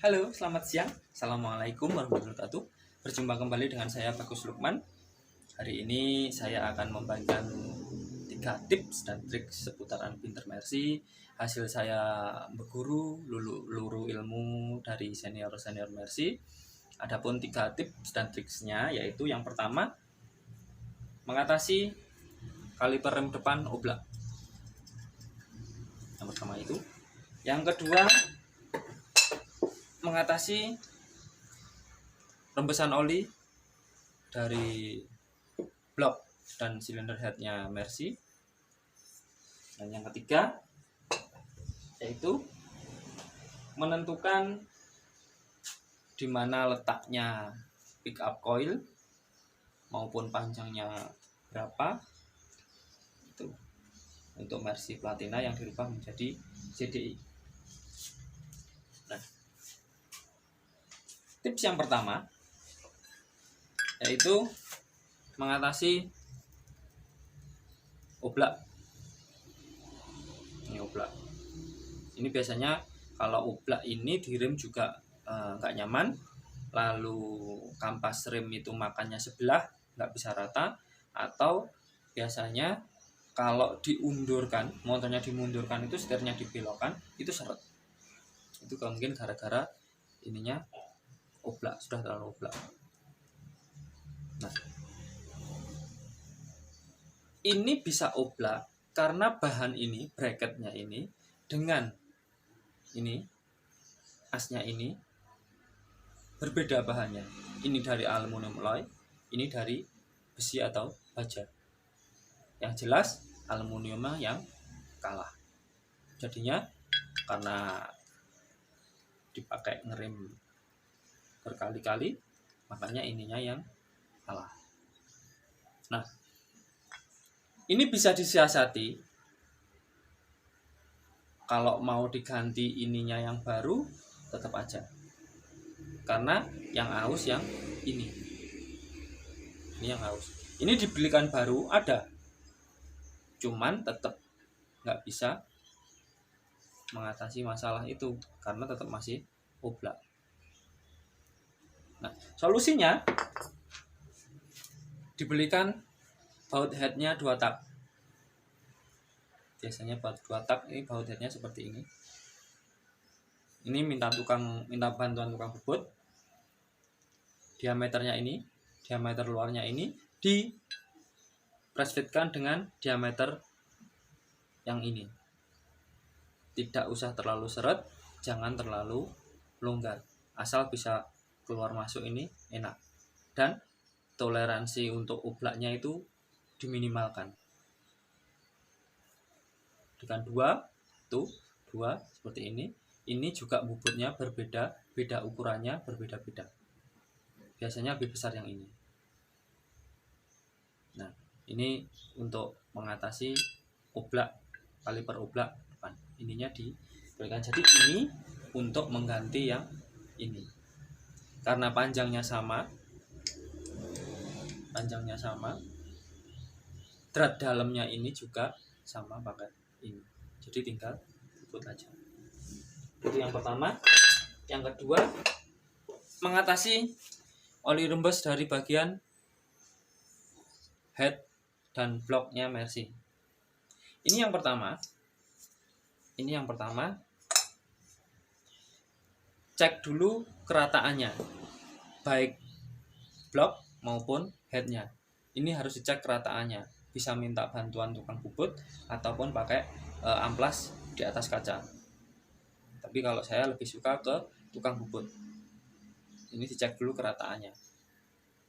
Halo, selamat siang. Assalamualaikum warahmatullahi wabarakatuh. Berjumpa kembali dengan saya Bagus Lukman. Hari ini saya akan membagikan 3 tips dan trik seputaran pinter Mercy. Hasil saya berguru, luru ilmu dari senior-senior Mercy. Adapun 3 tips dan triksnya yaitu yang pertama, mengatasi kaliper rem depan oblak. Yang pertama itu. Yang kedua, mengatasi rembesan oli dari blok dan silinder headnya Mercy. Dan yang ketiga yaitu menentukan di mana letaknya pickup coil maupun panjangnya berapa itu untuk Mercy Platina yang dirubah menjadi CDI. Nah, tips yang pertama yaitu mengatasi oblak. Ini oblak. Ini biasanya kalau oblak ini direm juga nggak nyaman, lalu kampas rem itu makannya sebelah, nggak bisa rata, atau biasanya kalau diundurkan, motornya dimundurkan itu setirnya dibelokkan, itu seret. Itu mungkin gara-gara ininya oblak, sudah terlalu oblak. Nah, ini bisa oblak karena bahan ini, bracketnya ini dengan ini asnya ini berbeda bahannya. Ini dari aluminium alloy, ini dari besi atau baja. Yang jelas aluminiumnya yang kalah. Jadinya karena dipakai ngerem berkali-kali, makanya ininya yang kalah. Nah, ini bisa disiasati. Kalau mau diganti ininya yang baru, tetap aja. Karena yang aus yang ini. Ini yang aus. Ini dibelikan baru ada. Cuman tetap nggak bisa mengatasi masalah itu karena tetap masih oblak. Nah, solusinya dibelikan baut headnya 2 tak. Biasanya baut 2 tak ini baut headnya seperti ini. Ini minta bantuan tukang bubut. Diameternya ini, diameter luarnya ini di press fitkan dengan diameter yang ini. Tidak usah terlalu seret, jangan terlalu longgar. Asal bisa keluar masuk ini enak. Dan toleransi untuk oblaknya itu diminimalkan. Dengan 2 seperti ini. Ini juga bubutnya berbeda, beda ukurannya berbeda-beda. Biasanya lebih besar yang ini. Nah, ini untuk mengatasi oblak, kaliper oblak depan. Ininya diberikan. Jadi ini untuk mengganti yang ini. Karena panjangnya sama, drat dalamnya ini juga sama pakai ini. Jadi tinggal ikut aja. Itu yang pertama. Yang kedua, mengatasi oli rembes dari bagian head dan bloknya Mercy. Ini yang pertama. Cek dulu kerataannya, baik blok maupun headnya. Ini harus dicek kerataannya. Bisa minta bantuan tukang bubut ataupun pakai amplas di atas kaca. Tapi kalau saya lebih suka ke tukang bubut. Ini dicek dulu kerataannya.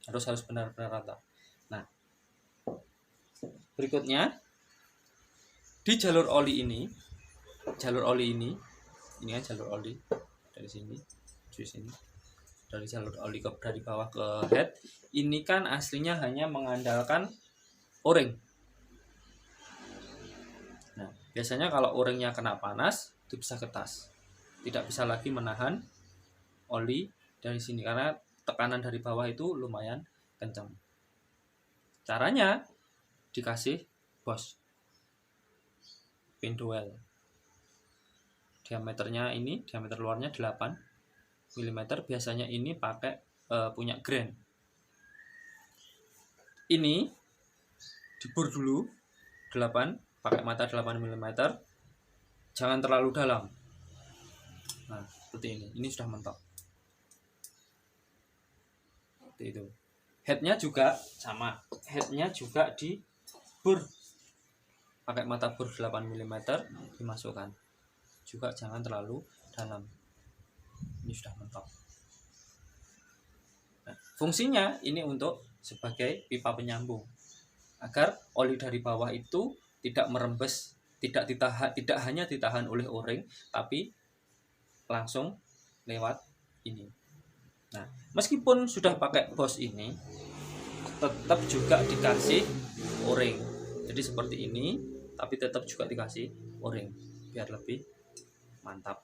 Harus benar-benar rata. Nah, berikutnya di jalur oli ini kan jalur oli dari sini, dari jalur oli dari bawah ke head. Ini kan aslinya hanya mengandalkan o-ring. Nah, biasanya kalau o-ringnya kena panas itu bisa ketas. Tidak bisa lagi menahan oli dari sini karena tekanan dari bawah itu lumayan kencang. Caranya dikasih bos pin duel. Diameternya ini, diameter luarnya 8, mm, biasanya ini pakai punya grand. Ini dibor dulu 8, pakai mata 8 mm, jangan terlalu dalam. Nah, seperti ini sudah mentok. Seperti itu. Headnya juga sama, headnya juga dibor pakai mata bor 8 mm, dimasukkan juga jangan terlalu dalam. Ini sudah mentok. Nah, fungsinya ini untuk sebagai pipa penyambung agar oli dari bawah itu tidak merembes, tidak hanya ditahan oleh o-ring, tapi langsung lewat ini. Nah, meskipun sudah pakai bos ini, tetap juga dikasih o-ring. Jadi seperti ini, tapi tetap juga dikasih o-ring biar lebih mantap.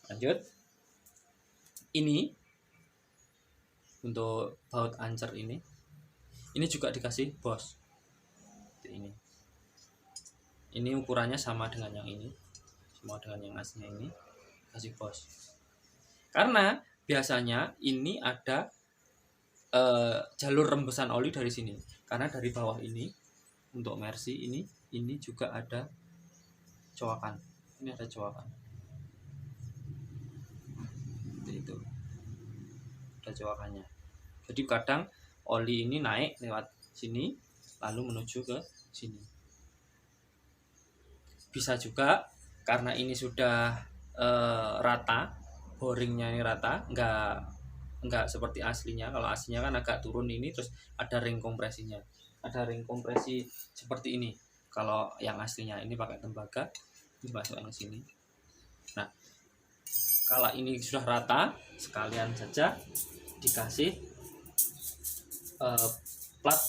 Lanjut. Ini untuk baut ancer ini juga dikasih bos. Seperti ini. Ini ukurannya sama dengan yang ini, sama dengan yang aslinya ini, kasih bos. Karena biasanya ini ada jalur rembesan oli dari sini. Karena dari bawah ini untuk Mercy ini juga ada coakan. Ini ada coakan. Seperti itu. Ada coakannya. Jadi kadang oli ini naik lewat sini lalu menuju ke sini. Bisa juga karena ini sudah rata, boringnya ini rata, enggak seperti aslinya. Kalau aslinya kan agak turun ini, terus ada ring kompresinya, ada ring kompresi seperti ini. Kalau yang aslinya ini pakai tembaga, dimasukkan ke sini. Nah, kalau ini sudah rata, sekalian saja dikasih plat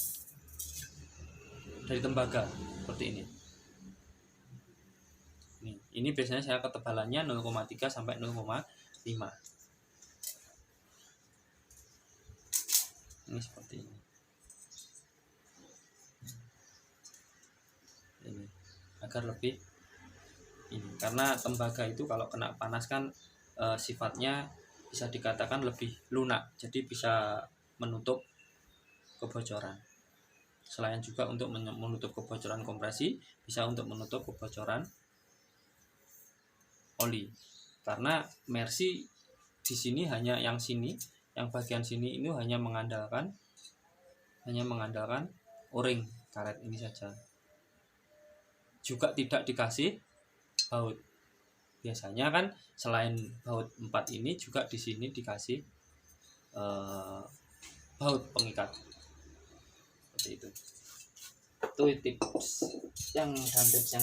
dari tembaga seperti ini. Ini biasanya saya ketebalannya 0,3 sampai 0,5. Ini seperti ini. Ini agar lebih ini, karena tembaga itu kalau kena panas kan sifatnya bisa dikatakan lebih lunak, jadi bisa menutup kebocoran. Selain juga untuk menutup kebocoran kompresi, bisa untuk menutup kebocoran oli. Karena Mercy di sini hanya yang bagian sini ini hanya mengandalkan o-ring karet ini saja. Juga tidak dikasih baut. Biasanya kan selain baut 4 ini juga di sini dikasih baut pengikat. Seperti itu. Itu tips yang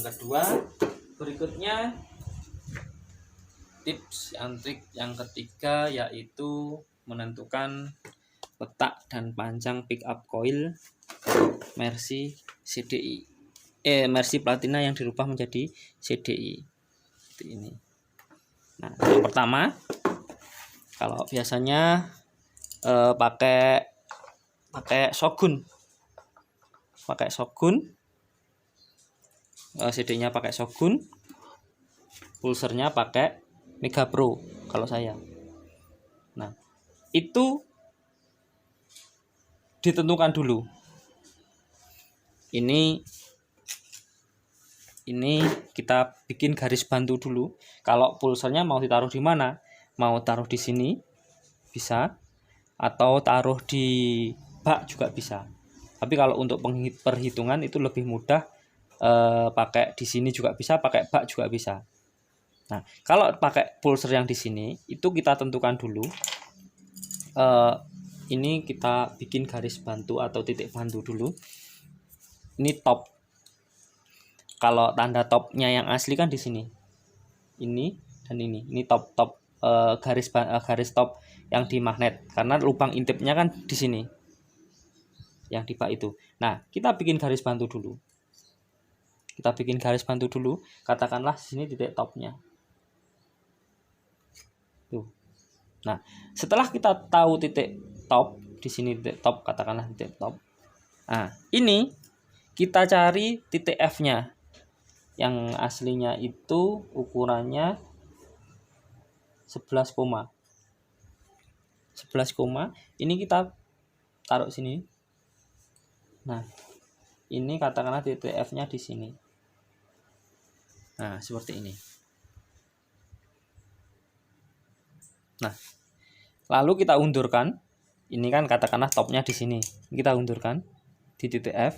kedua. Berikutnya tips and trik yang ketiga yaitu menentukan letak dan panjang pickup coil Mercy CDI. Mercy Platina yang dirubah menjadi CDI. Seperti ini. Nah, yang pertama, kalau biasanya pakai Shogun. Pakai Shogun. CD-nya pakai Shogun. Pulsernya pakai Mega Pro kalau saya. Nah, itu ditentukan dulu. Ini kita bikin garis bantu dulu. Kalau pulsernya mau ditaruh di mana? Mau taruh di sini bisa, atau taruh di bak juga bisa. Tapi kalau untuk perhitungan itu lebih mudah, pakai di sini juga bisa, pakai bak juga bisa. Nah, kalau pakai pulser yang di sini itu kita tentukan dulu. Ini kita bikin garis bantu atau titik bantu dulu. Ini top. Kalau tanda topnya yang asli kan di sini. Ini dan ini top garis top yang di magnet. Karena lubang intipnya kan di sini. Yang di bak itu. Nah, kita bikin garis bantu dulu. Katakanlah sini titik topnya. Tuh. Nah, setelah kita tahu titik top, di sini titik top, katakanlah titik top. Nah, ini kita cari titik F-nya. Yang aslinya itu ukurannya 11 koma. 11 koma ini kita taruh sini. Nah, ini katakanlah titik F-nya di sini. Nah, seperti ini. Nah, lalu kita undurkan. Ini kan katakanlah topnya di sini. Kita undurkan di titik F.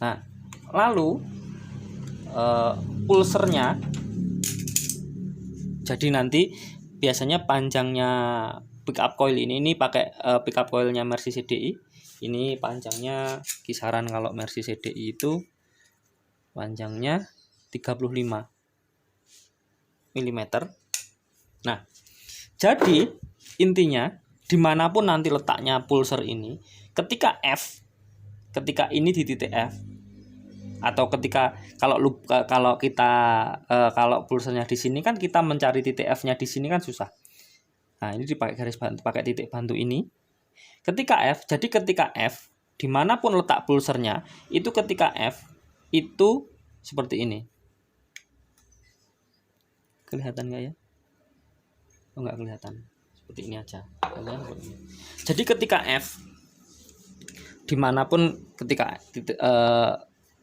Nah, lalu pulsernya, jadi nanti biasanya panjangnya pickup coil ini pakai pickup coilnya Mercy CDI. Ini panjangnya kisaran, kalau Mercy CDI itu panjangnya 35 mm. Nah, jadi intinya dimanapun nanti letaknya pulser ini, ketika ini di titik F, atau kalau pulsernya di sini kan kita mencari titik F-nya di sini kan susah. Nah, ini dipakai garis bantu, pakai titik bantu ini. Ketika F, dimanapun letak pulsernya, itu ketika F itu seperti ini. Kelihatan nggak ya? Oh, nggak kelihatan. Seperti ini aja. Jadi ketika F, dimanapun ketika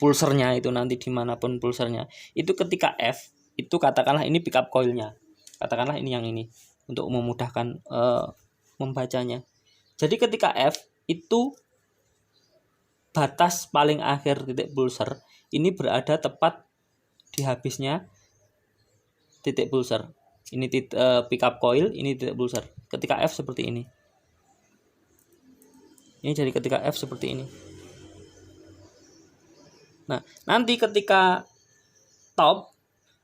pulsernya itu nanti dimanapun pulsernya, itu ketika F itu katakanlah ini pickup coilnya. Katakanlah ini yang ini untuk memudahkan membacanya. Jadi ketika F itu batas paling akhir titik pulser ini berada tepat di habisnya titik pulser. Ini pickup coil, ini titik pulser. Ketika F seperti ini. Ini jadi ketika F seperti ini. Nah, nanti ketika top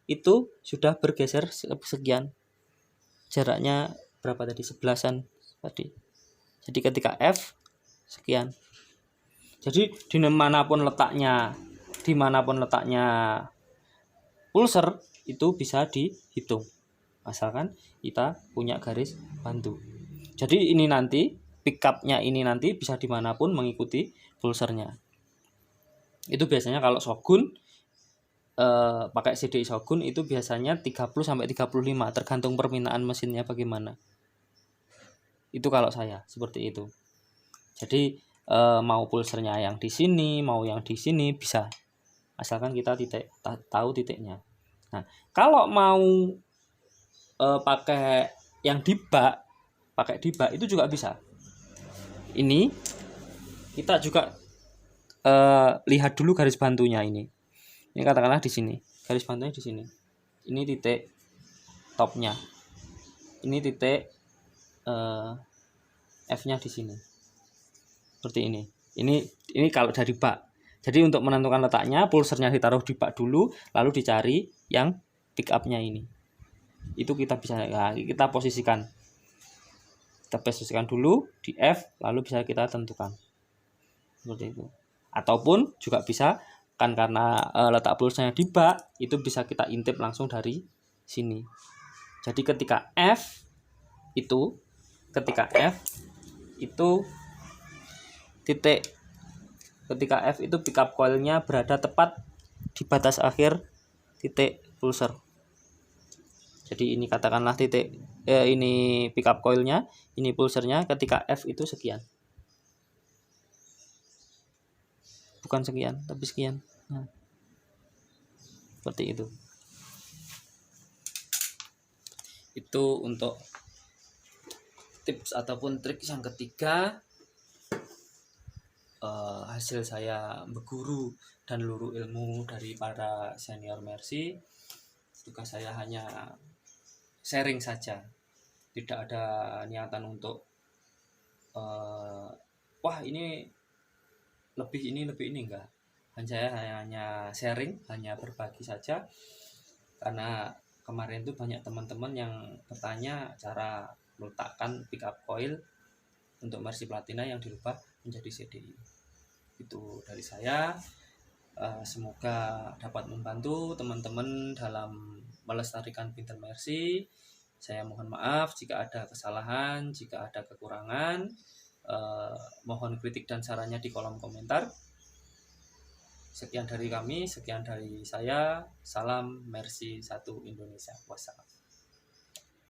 itu sudah bergeser sekian. Jaraknya berapa tadi? 11-an tadi. Jadi ketika F sekian. Jadi dimanapun letaknya pulser itu bisa dihitung, asalkan kita punya garis bantu. Jadi ini nanti pickupnya ini nanti bisa dimanapun mengikuti pulsernya. Itu biasanya kalau Shogun pakai CDI Shogun itu biasanya 30-35, tergantung permintaan mesinnya bagaimana. Itu kalau saya seperti itu. Jadi mau pulsernya yang di sini, mau yang di sini bisa, asalkan kita tahu titiknya. Nah, kalau mau pakai yang pakai di bak itu juga bisa. Ini kita juga lihat dulu garis bantunya ini. Ini katakanlah di sini, garis bantunya di sini. Ini titik topnya. Ini titik F-nya di sini. Seperti ini. Ini kalau dari bak. Jadi untuk menentukan letaknya, pulsernya ditaruh di bak dulu, lalu dicari yang pick up-nya ini. Itu kita bisa kita posisikan. Kita posisikan dulu di F, lalu bisa kita tentukan. Seperti itu. Ataupun juga bisa kan karena letak pulsernya di bak, itu bisa kita intip langsung dari sini. Jadi ketika F itu titik, ketika F itu pickup coilnya berada tepat di batas akhir titik pulser. Jadi ini katakanlah titik ini pickup coilnya, ini pulsernya, ketika F itu sekian. Bukan sekian, tapi sekian. Nah, seperti itu. Itu untuk tips ataupun trik yang ketiga, hasil saya berguru dan luru ilmu dari para senior Mercy. Tugas saya hanya sharing saja, tidak ada niatan untuk wah ini lebih ini enggak. Saya hanya sharing, hanya berbagi saja, karena kemarin itu banyak teman-teman yang bertanya cara meletakkan pickup coil untuk Mercy Platina yang dirubah menjadi CDI. Itu dari saya. Semoga dapat membantu teman-teman dalam melestarikan Pinter Mercy. Saya mohon maaf jika ada kesalahan, jika ada kekurangan. Mohon kritik dan sarannya di kolom komentar. Sekian dari kami, sekian dari saya. Salam Mercy 1 Indonesia. Wassalam.